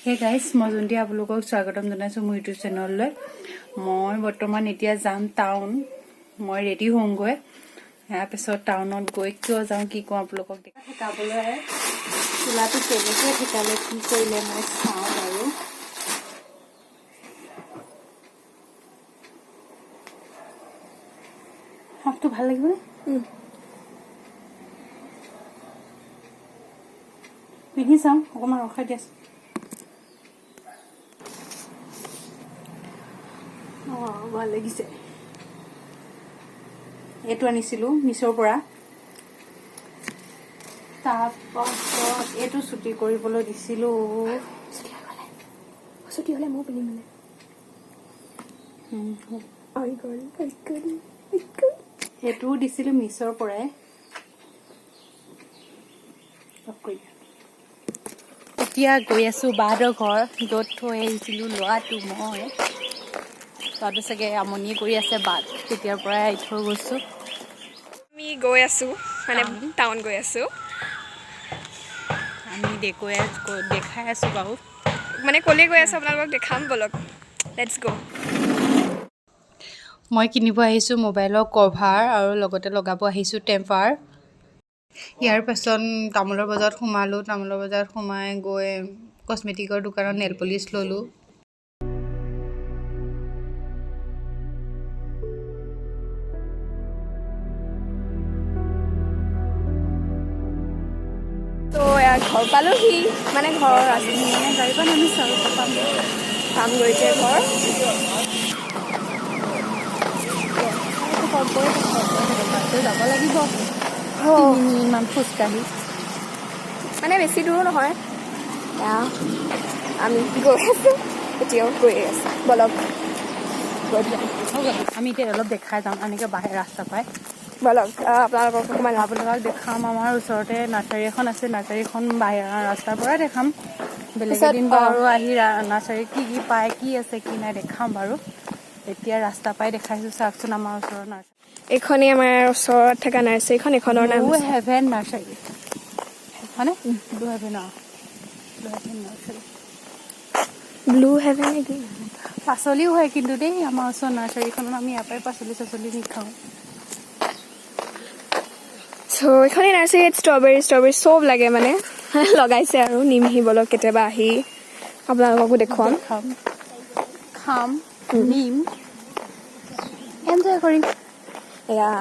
Hey guys, মই জুন্তি আপোনালোকক স্বাগতম জনাইছো মোৰ ইউটিউব চেনেললৈ। মই বৰ্তমান এতিয়া যাম টাউন। মই ৰেডি হ'মগৈ। ইয়াৰ পিছত টাউনত গৈ কিয় যাওঁ কি কওঁ আপোনালোকক দেখাবলৈ। চুলাটো কেনেকৈ শিকালে কি কৰিলে মই চাওঁ বাৰু। হাফটো ভাল লাগিব নে? পিন্ধি চাম অকণমান ৰখাই দিয়াচোন। ভাল লাগিছে। এইটো আনিছিলো মিছৰ পৰা। তাৰপাছত এইটো ছুটি কৰিবলৈ দিছিলো। ছুটি হ'লে মই পিন্ধিম সেইটোও দিছিলো মিছৰ পৰাই। এতিয়া গৈ আছো বাহঁতৰ ঘৰ, য'ত থৈ আহিছিলো ল'ৰাটো মই। ল'ৰাটো চাগে আমনি কৰি আছে বাট, তেতিয়াৰ পৰাই আহি থৈ গৈছো। আমি গৈ আছো মানে টাউন গৈ আছো। আমি দেখাই আছো বাৰু। মানে ক'লে গৈ আছো আপোনালোকক দেখাম বলক। লেটছ গ'। মই কিনিব আহিছোঁ মোবাইলৰ কভাৰ আৰু লগতে লগাব আহিছোঁ টেম্পাৰ। ইয়াৰ পাছত তামোলৰ বজাৰত সোমালোঁ। তামোলৰ বজাৰত সোমাই গৈ কচমেটিকৰ দোকানত নেল পলিচ ল'লোঁ। তো ঘৰ পালোহি, মানে ঘৰ গাড়ীখন আনিছোঁ আৰু কাম কৰিছে ঘৰ। যাব লাগিব ইমান খোজকাঢ়ি, মানে বেছি দূৰো নহয়। আমি গৈ আছো, এতিয়াও গৈ আছো বলক। আমি এতিয়া অলপ দেখাই যাম এনেকৈ বাহিৰ ৰাস্তা পাই। বলক আপোনালোকক অকণমান আপোনালোকক দেখাম। আমাৰ ওচৰতে নাৰ্চাৰী এখন আছে, নাৰ্চাৰীখন বাহিৰ ৰাস্তাৰ পৰাই দেখাম। বেলেগ পিছত এদিন বাৰু আহি নাৰ্চাৰীত কি কি পায়, কি আছে কি নাই দেখাম বাৰু। এতিয়া ৰাস্তা পাই দেখাইছোঁ। চাওকচোন আমাৰ ওচৰৰ নাৰ্চাৰী। এইখনেই আমাৰ ওচৰত থকা নাৰ্চাৰীখন। এইখনৰ নাম ব্লু হেভেন নাৰ্চাৰী হয়নে? Blue Heaven Nursery. Blue Heaven নেকি? পাচলিও হয় কিন্তু দেই আমাৰ ওচৰৰ নাৰ্চাৰীখনত। আমি ইয়াৰ পৰাই পাচলি নি খাওঁ। চ' এইখনেই নাৰ্চাৰীত ষ্ট্ৰবেৰী চব লাগে মানে লগাইছে আৰু নিম বলক কেতিয়াবা আহি আপোনালোককো দেখুৱাম, খাম, নিম, এনজয় কৰিম। এয়া